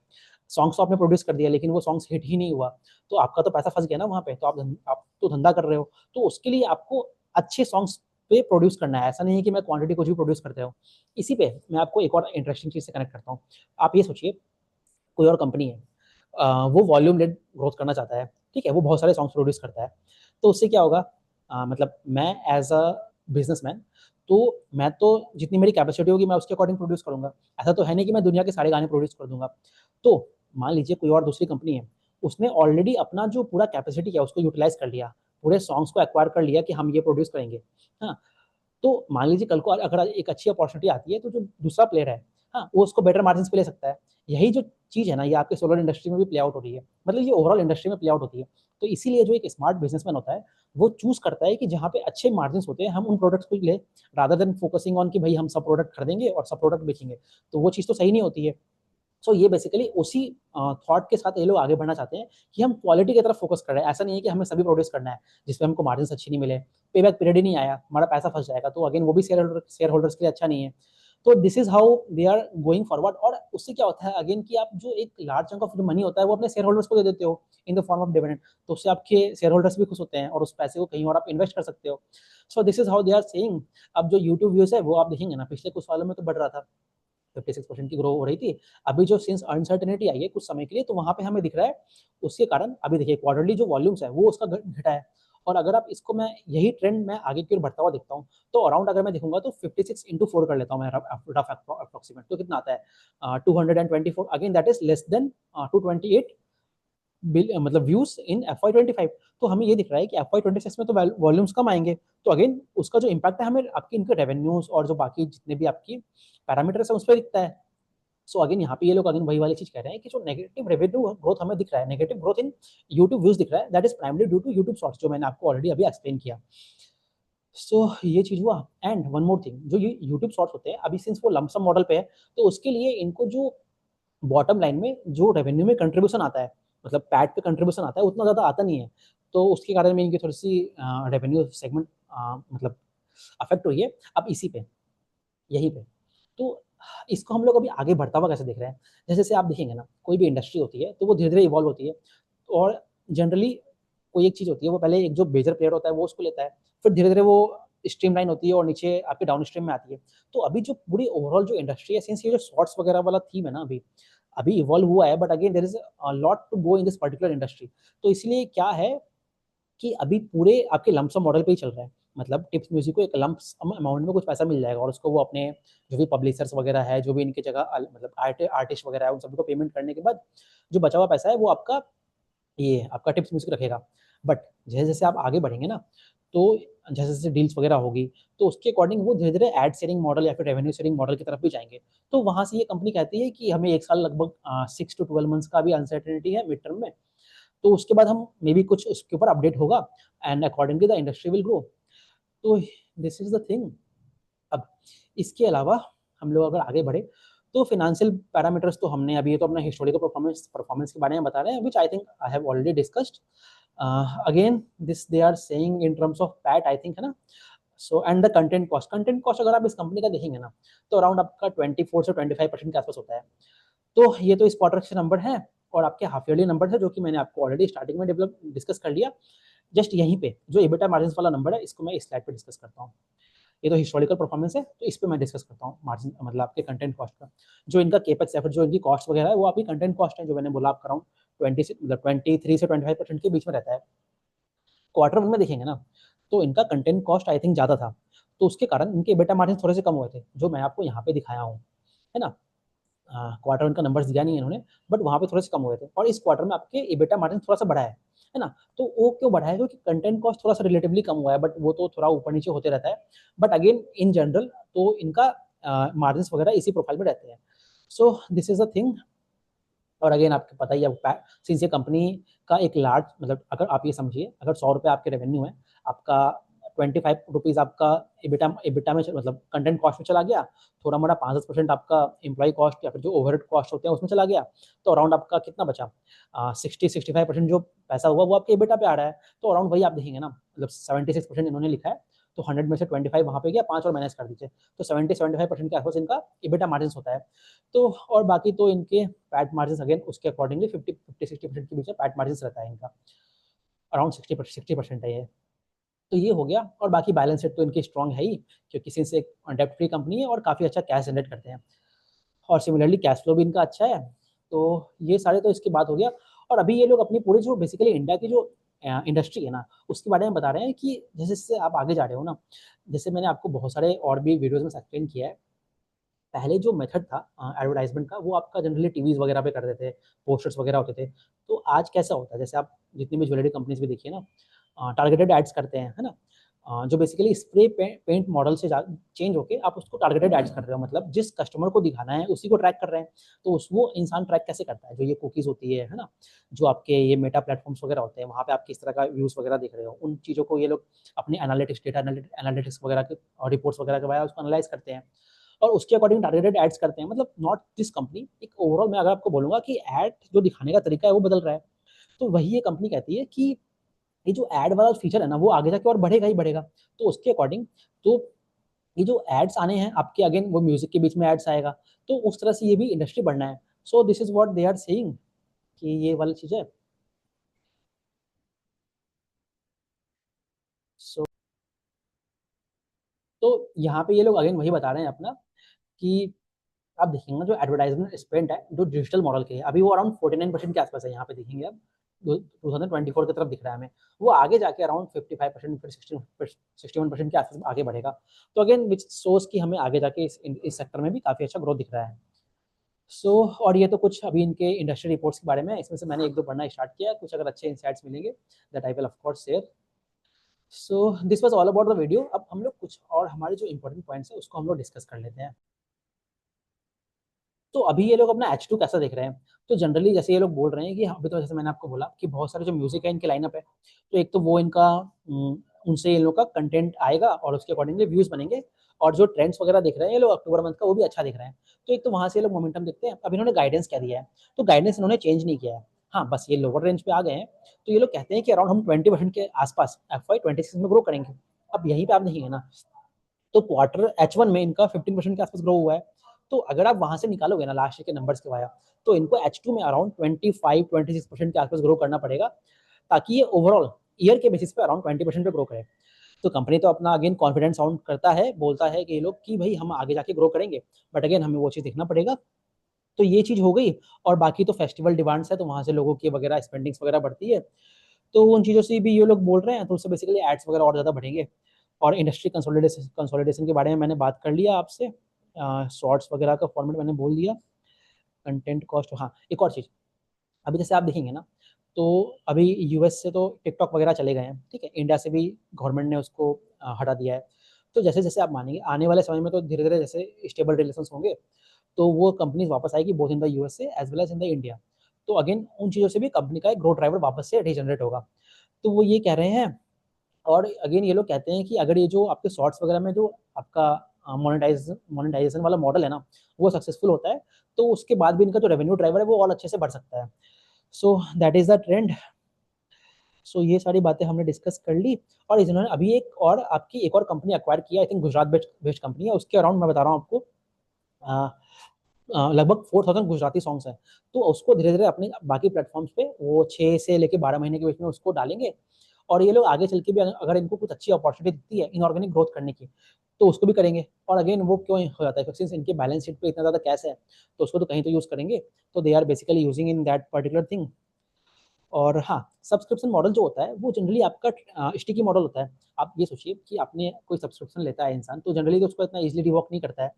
[SPEAKER 1] सॉन्ग्स तो आपने प्रोड्यूस कर दिया, लेकिन वो सॉन्ग्स हिट ही नहीं हुआ, तो आपका तो पैसा फँस गया ना वहाँ पे, तो आप तो धंधा कर रहे हो, तो उसके लिए आपको अच्छे सॉन्ग्स पे प्रोड्यूस करना है, ऐसा नहीं है कि मैं क्वांटिटी कुछ भी प्रोड्यूस करते रहूँ। इसी पे मैं आपको एक और इंटरेस्टिंग चीज़ से कनेक्ट करता हूँ। आप ये सोचिए, कोई और कंपनी है, वो वॉल्यूम लेड ग्रोथ करना चाहता है, ठीक है? वो बहुत सारे सॉन्ग्स प्रोड्यूस करता है, तो उससे क्या होगा, मतलब मैं एज़ अ बिज़नेसमैन, तो मैं तो जितनी मेरी कैपेसिटी होगी मैं उसके अकॉर्डिंग प्रोड्यूस करूँगा। ऐसा तो है नहीं कि मैं दुनिया के सारे गाने प्रोड्यूस कर दूँगा। तो मान लीजिए कोई और दूसरी कंपनी है, उसने ऑलरेडी अपना जो पूरा कैपेसिटी है उसको यूटिलाइज़ कर लिया, पूरे सॉन्ग्स को एक्वायर कर लिया कि हम ये प्रोड्यूस करेंगे, हाँ? तो मान लीजिए कल को अगर एक अच्छी अपॉर्चुनिटी आती है, तो जो दूसरा प्लेयर है, हाँ, वो उसको बेटर मार्जिन्स पे ले सकता है। यही जो चीज़ है ना, ये आपके सोलर इंडस्ट्री में भी प्ले आउट हो रही है। मतलब ये ओवरऑल इंडस्ट्री में प्ले आउट होती है। तो इसीलिए जो एक स्मार्ट बिज़नेसमैन होता है, वो चूज़ करता है कि जहाँ पे अच्छे मार्जिन्स होते हैं, हम उन प्रोडक्ट्स को ही लें, रादर देन फोकसिंग ऑन कि भई हम सब प्रोडक्ट खरीदेंगे और सब प्रोडक्ट बेचेंगे। तो वो चीज़ तो सही नहीं होती है। सो ये बेसिकली उसी थॉट के साथ ये लोग आगे बढ़ना चाहते हैं कि हम क्वालिटी की तरफ फोकस कर रहे हैं। ऐसा नहीं है कि हमें सभी प्रोड्यूस करना है, जिसपे हमको मार्जिन्स अच्छी नहीं मिले, पेबैक पीरियड ही नहीं आया, हमारा पैसा फँस जाएगा, तो अगेन वो भी शेयर होल्डर्स के लिए अच्छा नहीं है। तो this is how they are going forward. और उससे क्या होता है अगेन कि आप जो एक लार्ज चंक ऑफ मनी होता है वो अपने शेयर होल्डर्स को दे देते हो in the form of dividend, तो उससे आपके शेयर होल्डर्स भी खुश होते हैं और उस पैसे को कहीं और आप इन्वेस्ट कर सकते हो। So this is how they are saying. अब जो यूट्यूब व्यूज है वो आप देखेंगे ना, पिछले कुछ सालों में तो बढ़ रहा था, 56% की ग्रो हो रही थी। अभी जो सिंस अनसर्टेनिटी आई है कुछ समय के लिए, तो वहां पे हमें दिख रहा है उसके कारण अभी देखिए क्वार्टरली जो वॉल्यूम्स है वो उसका घटा है। और अगर आप इसको, मैं यही ट्रेंड मैं आगे की ओर बढ़ता हुआ देखता हूँ, तो अराउंड अगर मैं देखूंगा तो 56 इंटू 4 कर लेता हूँ मैं रफ अप्रोक्सीमेट, तो कितना आता है 224, again that is less than 228 मतलब व्यूज इन FY25। तो हमें ये दिख रहा है कि FY26 में तो वॉल्यूम्स कम आएंगे, तो अगेन उसका जो इम्पैक्ट है हमें आपकी इनके रेवेन्यूज और जो बाकी जितने भी आपकी पैरामीटर्स है उस पर दिखता है। सो अगेन यहाँ पे ये लोग अगेन वही वाली चीज कह रहे हैं कि जो नेगेटिव रेवेन्यू ग्रोथ हमें दिख रहा है, negative growth in YouTube views दिख रहा है, that is primary due to YouTube shorts, जो मैंने आपको ऑलरेडी अभी एक्सप्लेन किया। सो ये चीज हुआ। एंड वन मोर थिंग, जो ये यूट्यूब शॉर्ट्स होते हैं अभी सिंस वो लमसम मॉडल पे है, तो उसके लिए इनको जो बॉटम लाइन में जो रेवेन्यू में कंट्रीब्यूशन आता है, मतलब पैट पे कंट्रीब्यूशन आता है, उतना ज़्यादा आता नहीं है। तो उसके कारण में इनकी थोड़ी सी रेवेन्यू सेगमेंट मतलब अफेक्ट हुई है अब इसी पे, यहीं पे। तो इसको हम लोग अभी आगे बढ़ता हुआ कैसे देख रहे हैं, जैसे जैसे आप देखेंगे ना कोई भी इंडस्ट्री होती है तो वो धीरे धीरे इवॉल्व होती है, और जनरली कोई एक चीज़ होती है वो पहले एक जो मेजर प्लेयर होता है वो उसको लेता है, फिर धीरे धीरे वो स्ट्रीमलाइन होती है और नीचे आपके डाउन स्ट्रीम में आती है। तो अभी जो पूरी ओवरऑल जो इंडस्ट्री है, सिंस ये जो शॉर्ट्स वगैरह वाला थीम है ना अभी अभी इवॉल्व हुआ है, but again there is a lot to go in this particular industry. तो इसलिए क्या है कि अभी पूरे आपके लमसम मॉडल पे ही चल रहा है, मतलब टिप्स म्यूजिक को एक लंप अमाउंट में कुछ पैसा मिल जाएगा और उसको वो अपने जो भी पब्लिशर्स वगैरह है, जो भी इनकी जगह मतलब आर्टिस्ट वगैरह है, उन सबको पेमेंट करने के बाद जो बचा हुआ पैसा है वो आपका ये आपका टिप्स म्यूजिक रखेगा। बट जैसे जैसे आप आगे बढ़ेंगे ना, तो जैसे जैसे डील्स वगैरह होगी, तो उसके अकॉर्डिंग वो धीरे धीरे एड शेयरिंग मॉडल या फिर रेवेन्यू शेयरिंग मॉडल की तरफ भी जाएंगे। तो वहां से ये कंपनी कहती है कि हमें एक साल लगभग 6 to 12 मंथ्स का भी अनसर्टेनिटी है मिड टर्म में, तो उसके बाद हम मे बी कुछ उसके ऊपर अपडेट होगा and accordingly the industry will grow. तो दिस इज द थिंग। अब इसके अलावा हम लोग अगर आगे बढ़े, तो फाइनेंशियल पैरामीटर्स तो हमने अभी, ये तो अपना हिस्टोरिकल परफॉर्मेंस परफॉर्मेंस के बारे में बता रहे हैं, which I think I have already discussed. Again this they are saying in terms of PAT I think, है ना। So and the content cost अगर आप इस कंपनी का देखेंगे ना, तो अराउंड आपका 24 से 25% के आसपास होता है। तो ये तो इस क्वार्टर के नंबर है, और आपके हाफ ईयरली नंबर है जो कि मैंने आपको ऑलरेडी स्टार्टिंग में डेवलप डिस्कस कर लिया। जस्ट यहीं पे जो एबिटा मार्जिन वाला नंबर है, इसको मैं इस स्लाइड पे डिस्कस करता हूँ। ये तो हिस्टोरिकल परफॉर्मेंस है, तो इस पे मैं डिस्कस करता हूँ मार्जिन, मतलब आपके कंटेंट कॉस्ट का। जो इनका केपेक्स है, फिर जो इनकी कॉस्ट वगैरह है, वो आपकी कंटेंट कॉस्ट है, जो मैंने बोला आपका अराउंड 23 से 25% के बीच में रहता है। क्वार्टर वन में देखेंगे ना, तो इनका कंटेंट कॉस्ट आई थिंक ज़्यादा था, तो उसके कारण इनके एबिटा मार्जिन थोड़े से कम हुए थे, जो मैं आपको यहाँ पे दिखाया हूँ, है ना। क्वार्टर वन का नंबर्स दिया नहीं है इन्होंने, बट वहाँ पे थोड़े से कम हुए थे, और इस क्वार्टर में आपके एबिटा मार्जिन थोड़ा सा बढ़ा है ना। तो वो क्यों बढ़ा है, क्योंकि कंटेंट कॉस्ट थोड़ा सा रिलेटिवली कम हुआ है, बट वो तो थोड़ा ऊपर नीचे होते रहता है। बट अगेन इन जनरल तो इनका मार्जिन वगैरह इसी प्रोफाइल में रहते हैं। सो दिस इज द थिंग। और अगेन आपको पता ही है, सिंस ये कंपनी का एक लार्ज, मतलब अगर आप ये समझिए, अगर 100 रुपये आपके रेवेन्यू है, आपका 25 रुपीज़ आपका एबिटा एबिटा में मतलब कंटेंट कॉस्ट में चला गया, थोड़ा मोड़ा 5-10% आपका एम्प्लॉय कॉस्ट या फिर जो ओवरहेड कॉस्ट होते हैं उसमें चला गया, तो अराउंड आपका कितना बचा, 60-65% जो पैसा हुआ वो आपके एबिटा पे आ रहा है। तो अराउंड वही आप देखेंगे ना, मतलब 76% इन्होंने लिखा है, तो 100 में से 25 वहाँ पे गया, 5 और माइनस कर दीजिए, तो 70-75% के आसपास इनका एबिटा मार्जिन होता है। तो और बाकी तो इनके पैट मार्जिन अगेन उसके अकॉर्डिंगली 50-60% के बीच में पैट मार्जिन रहता है इनका, अराउंड 60% है ये। तो ये हो गया, और बाकी बैलेंस शीट तो इनकी स्ट्रॉन्ग है ही, क्योंकि सिंस एक डेप्ट फ्री कंपनी है और काफ़ी अच्छा कैश जनरेट करते हैं, और सिमिलरली कैश फ्लो भी इनका अच्छा है। तो ये सारे तो इसकी बात हो गया। और अभी ये लोग अपनी पूरी जो बेसिकली इंडिया की जो इंडस्ट्री है ना, उसके बारे में बता रहे हैं कि जैसे जैसे आप आगे जा रहे हो ना, जैसे मैंने आपको बहुत सारे और भी वीडियोज़ में एक्सप्लेन किया है, पहले जो मेथड था एडवर्टाइजमेंट का, वो आपका जनरली टीवीज़ वगैरह पे करते थे, पोस्टर्स वगैरह होते थे। तो आज कैसा होता है, जैसे आप जितनी भी ज्वेलरी कंपनीज़ भी देखिए ना, टारगेटेड एड्स करते हैं, है ना। जो बेसिकली स्प्रे पेंट मॉडल से चेंज होके आप उसको टारगेटेड एड्स कर रहे हो, मतलब जिस कस्टमर को दिखाना है उसी को ट्रैक कर रहे हैं। तो उस वो इंसान ट्रैक कैसे करता है, जो ये कुकीज़ होती है ना, जो आपके ये मेटा प्लेटफॉर्म्स वगैरह होते हैं, वहाँ पे आप किस तरह का व्यूज़ वगैरह देख रहे हो, उन चीज़ों को ये लोग अपने एनालिटिक्स डेटा एनालिटिक्स वगैरह के और रिपोर्ट्स वगैरह के बाद उसको एनालाइज करते हैं, और उसके अकॉर्डिंग टारगेटेड एड्स करते हैं। मतलब नॉट दिस कंपनी, एक ओवरऑल मैं अगर आपको बोलूँगा कि एड जो दिखाने का तरीका है वो बदल रहा है। तो वही ये कंपनी कहती है कि ये जो एड वाला फीचर है ना, वो आगे जाके और बढ़ेगा ही बढ़ेगा। तो उसके अकॉर्डिंग तो ये जो एड्स आने हैं आपके, अगेन वो म्यूजिक के बीच में एड्स आएगा, तो उस तरह से ये भी इंडस्ट्री बढ़ना है। So this is what they are saying कि ये वाली चीज़ है। सो तो यहाँ पे ये लोग अगेन वही बता रहे हैं अपना कि आप देखेंगे जो एडवर्टाइजमेंट स्पेंड है जो डिजिटल मॉडल के है, अभी वो अराउंड 49% के आसपास है। यहाँ पे देखेंगे आप 2024 की तरफ दिख रहा है हमें, वो आगे जाके अराउंड 55% फिर 61% के आसपास आगे बढ़ेगा। तो अगेन विच सोर्स की हमें आगे जाके इस सेक्टर में भी काफ़ी अच्छा ग्रोथ दिख रहा है। और ये तो कुछ अभी इनके इंडस्ट्री रिपोर्ट्स के बारे में, इसमें से मैंने एक दो पढ़ना स्टार्ट किया है, कुछ अगर अच्छे इंसाइट्स मिलेंगे that I will of course share. So this was all about the video. अब हम लोग कुछ और हमारे जो इंपॉर्टेंट पॉइंट्स है उसको हम लोग डिस्कस कर लेते हैं। तो अभी ये लोग अपना H2 कैसा देख रहे हैं? तो जनरली जैसे ये लोग बोल रहे हैं कि अभी तो जैसे मैंने आपको बोला कि बहुत सारे जो म्यूजिक है इनके लाइनअप है, तो एक तो वो इनका उनसे इन लोग का कंटेंट आएगा और उसके अकॉर्डिंगली व्यूज बनेंगे, और जो ट्रेंड्स वगैरह देख रहे हैं ये लोग अक्टूबर मंथ का, वो भी अच्छा दिख रहे हैं। तो एक तो वहां से ये लोग मोमेंटम देखते हैं। अब इन्होंने गाइडेंस क्या दिया है? तो गाइडेंस इन्होंने चेंज नहीं किया है, हाँ बस ये लोअर रेंज पे आ गए हैं। तो ये लोग कहते हैं कि अराउंड हम 20% के आसपास FY 26 में ग्रो करेंगे। अब यहीं पे आप देखेंगे ना, तो क्वार्टर H1 में इनका 15% के आसपास ग्रो हुआ है। तो अगर आप वहां से निकालोगे ना लास्ट ईयर के नंबर्स के वाया, तो इनको H2 में अराउंड 25-26% के आसपास ग्रो करना पड़ेगा, ताकि ये ओवरऑल ईयर के बेसिस पे अराउंड 20% पे ग्रो करे। तो कंपनी तो अपना अगेन कॉन्फिडेंस साउंड करता है, बोलता है कि ये लोग कि भाई हम आगे जाके ग्रो करेंगे, बट अगेन हमें वो चीज़ देखना पड़ेगा। तो ये चीज़ हो गई। और बाकी तो फेस्टिवल डिमांड्स है, तो वहाँ से लोगों की वगैरह स्पेंडिंग्स वगैरह बढ़ती है, तो उन चीज़ों से भी ये लोग बोल रहे हैं, तो उससे बेसिकली एड्स वगैरह और ज़्यादा बढ़ेंगे। और इंडस्ट्री कंसोलिडेशन के बारे में मैंने बात कर लिया आपसे, शॉर्ट्स वगैरह का फॉर्मेट मैंने बोल दिया, कंटेंट कॉस्ट। हाँ, एक और चीज़, अभी जैसे आप देखेंगे ना, तो अभी यूएस से तो टिकटॉक वगैरह चले गए हैं, ठीक है, इंडिया से भी गवर्नमेंट ने उसको हटा दिया है। तो जैसे जैसे आप मानेंगे आने वाले समय में तो धीरे धीरे जैसे स्टेबल रिलेशन होंगे, तो वो कंपनीज वापस आएगी both in the USA as well as in the India. तो अगेन उन चीज़ों से भी कंपनी का एक ग्रोथ ड्राइवर वापस से रीजनरेट होगा। तो वो ये कह रहे हैं। और अगेन ये लोग कहते हैं कि अगर ये जो आपके शॉर्ट्स वगैरह में जो आपका मोनेटाइजेशन वाला मॉडल है ना, वो सक्सेसफुल होता है, तो उसके बाद भी इनका जो रेवेन्यू ड्राइवर है वो और अच्छे से बढ़ सकता है। So that is the trend. So ये सारी बातें हमने डिस्कस कर ली। और इन्होंने अभी एक और कंपनी एक्वायर किया, I think Gujarat based company है, उसके अराउंड मैं बता रहा हूँ आपको, लगभग 4000 गुजराती सॉन्ग्स हैं। तो उसको धीरे धीरे अपने बाकी प्लेटफॉर्म्स पे वो 6 से लेके 12 महीने के बीच में उसको डालेंगे। और ये लोग आगे चल के भी अगर इनको कुछ अच्छी अपॉर्चुनिटी दिखती है इनऑर्गेनिक ग्रोथ करने की, तो उसको भी करेंगे। और अगेन वो क्यों हो जाता है, सिंस इनके बैलेंस शीट पे इतना ज़्यादा कैश है, तो उसको तो कहीं तो यूज़ करेंगे। तो they are basically using in that particular thing. और हाँ, सब्सक्रिप्शन मॉडल जो होता है वो जनरली आपका स्टिकी मॉडल होता है। आप ये सोचिए कि आपने कोई सब्सक्रिप्शन लेता है इंसान, तो जनरली तो उसको इतना ईजिली रिवॉक नहीं करता है।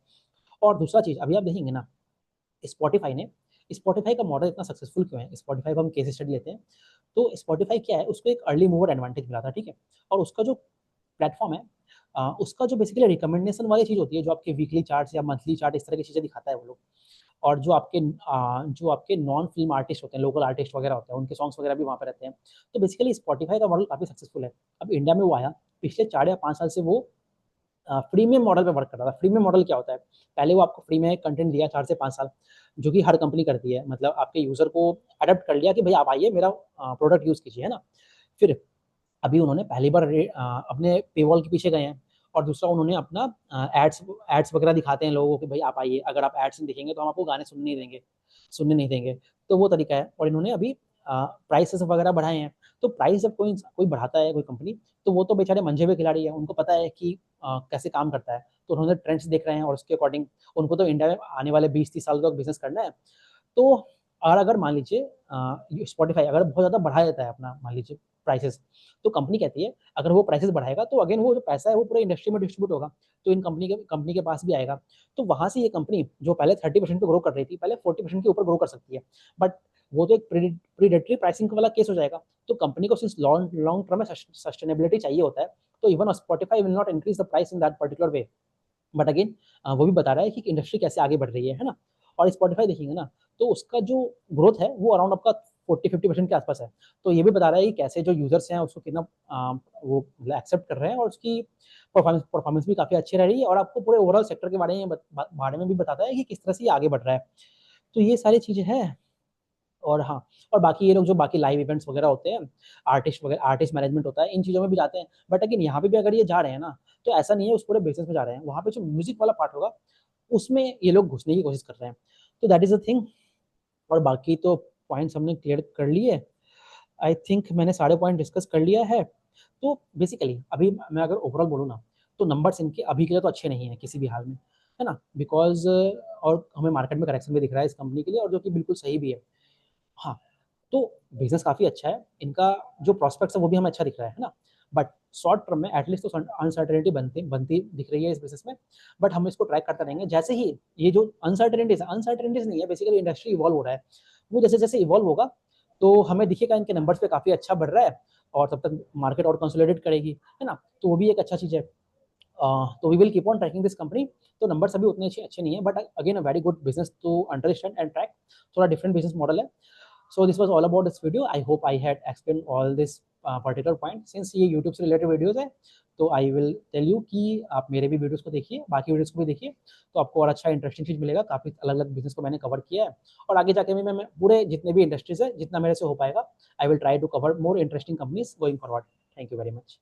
[SPEAKER 1] और दूसरा चीज़ अभी आप देखेंगे ना, स्पॉटिफाई का मॉडल इतना सक्सेसफुल क्यों है? स्पॉटिफाई को हम केस स्टडी लेते हैं। तो स्पॉटिफाई क्या है, उसको एक अर्ली मूवर एडवांटेज मिला था, ठीक है। और उसका जो प्लेटफॉर्म है, उसका जो बेसिकली रिकमेंडेशन वाली चीज़ होती है, जो आपके वीकली चार्ट्स या मंथली चार्ट इस तरह की चीज़ें दिखाता है वो लोग। और जो आपके नॉन फिल्म आर्टिस्ट होते हैं, लोकल आर्टिस्ट वगैरह होते हैं, उनके सॉन्ग्स वगैरह भी वहाँ पे रहते हैं। तो बेसिकली स्पॉटिफाई का मॉडल काफ़ी सक्सेसफुल है। अब इंडिया में वो आया, पिछले 4 या 5 साल से वो प्रीमियम मॉडल पे वर्क कर रहा था। प्रीमियम मॉडल क्या होता है? पहले वो आपको फ्री में कंटेंट दिया 4 से 5 साल, जो कि हर कंपनी करती है, मतलब आपके यूजर को अडेप्ट कर लिया कि भाई आप आइए मेरा प्रोडक्ट यूज कीजिए, है ना। फिर अभी उन्होंने पहली बार अपने पेवॉल के पीछे गए हैं। और दूसरा उन्होंने अपना एड्स एड्स वगैरह दिखाते हैं लोगों को कि भाई आप आइए, अगर आप एड्स नहीं दिखेंगे तो हम आपको गाने सुनने नहीं देंगे। तो वो तरीका है। और इन्होंने अभी प्राइसेस वगैरह बढ़ाए हैं। तो प्राइस जब कोई कोई बढ़ाता है कोई कंपनी, तो वो तो बेचारे मंझे हुए खिलाड़ी है, उनको पता है कि कैसे काम करता है। तो उन्होंने ट्रेंड्स देख रहे हैं और उसके अकॉर्डिंग उनको तो इंडिया में आने वाले 20-30 साल तक बिजनेस करना है। तो और अगर मान लीजिए स्पॉटिफाई अगर बहुत ज़्यादा बढ़ा देता है अपना, मान लीजिए प्राइसेस, तो कंपनी कहती है अगर वो प्राइसेस बढ़ाएगा तो अगेन वो जो पैसा है वो पूरे इंडस्ट्री में डिस्ट्रीब्यूट होगा, तो इन कंपनी के पास भी आएगा। तो वहाँ से ये कंपनी जो पहले 30% पे ग्रो कर रही थी, पहले 40% के ऊपर ग्रो कर सकती है। बट वो तो एक प्रीडेटरी प्राइसिंग वाला केस हो जाएगा। तो कंपनी को सिंस लॉन्ग लॉन्ग टर्म में सस्टेनेबिलिटी चाहिए होता है, तो even Spotify will not increase the price in that particular way. But again वो भी बता रहा है कि इंडस्ट्री कैसे आगे बढ़ रही है ना। और स्पॉटिफाई देखेंगे ना, तो उसका जो ग्रोथ है वो अराउंड आपका 40-50% के आसपास है। तो ये भी बता रहा है कि कैसे जो यूजर्स हैं उसको कितना वो एक्सेप्ट कर रहे हैं, और उसकी परफॉर्मेंस भी काफ़ी अच्छी रह रही है। और आपको पूरे ओवरऑल सेक्टर के बारे में भी बताता है कि किस तरह से ये आगे बढ़ रहा है। तो ये सारी चीज़ें हैं। और हाँ, और बाकी ये लोग जो बाकी लाइव इवेंट्स वगैरह होते हैं, आर्टिस्ट मैनेजमेंट होता है, इन चीज़ों में भी जाते हैं। बट अगेन यहाँ पे भी अगर ये जा रहे हैं ना, तो ऐसा नहीं है उस पूरे बिज़नेस में जा रहे हैं, वहाँ पे जो म्यूज़िक वाला पार्ट होगा, उसमें ये लोग घुसने की कोशिश कर रहे हैं। तो दैट इज़ द थिंग। और बाकी तो पॉइंट्स हमने क्लियर कर लिए। आई थिंक मैंने सारे पॉइंट डिस्कस कर लिया है। तो बेसिकली अभी मैं अगर ओवरऑल बोलूँ ना, तो नंबर्स इनके अभी के लिए तो अच्छे नहीं हैं किसी भी हाल में, है ना? बिकॉज़ और हमें मार्केट में करेक्शन भी दिख रहा है इस कंपनी के लिए, और जो कि बिल्कुल सही भी है। हाँ, तो बिज़नेस काफ़ी अच्छा है, इनका जो प्रॉस्पेक्ट्स है वो भी हमें अच्छा दिख रहा है ना? बट शॉर्ट टर्म में एट लीस्ट तो अनसर्टेनिटी बनती बनती दिख रही है इस बिज़नेस में। बट हम इसको ट्रैक करते रहेंगे। जैसे ही ये जो अनसर्टेनिटीज़ नहीं है, बेसिकली इंडस्ट्री इवॉल्व हो रहा है। वो जैसे-जैसे इवॉल्व होगा, तो हमें दिखेगा इनके नंबर्स पे काफ़ी अच्छा बढ़ रहा है, और तब तक मार्केट और कंसोलिडेट करेगी, है ना? तो वो भी एक अच्छा चीज़ है। तो we will keep on tracking this company. तो नंबर्स अभी उतने अच्छे नहीं है, but again a very good business to understand and track. थोड़ा डिफरेंट बिज़नेस मॉडल है। So this was all about this video. I hope I had explained all this particular point. Since ये YouTube से related videos है, तो I will tell you कि आप मेरे भी वीडियोस को देखिए, बाकी वीडियोस को भी देखिए, तो आपको और अच्छा इंटरेस्टिंग चीज़ मिलेगा। काफ़ी अलग-अलग बिज़नेस को मैंने कवर किया है, और आगे जाके भी मैं पूरे जितने भी इंडस्ट्रीज़ है, जितना मेरे से हो पाएगा, I will try to cover more interesting companies going forward. Thank you very much.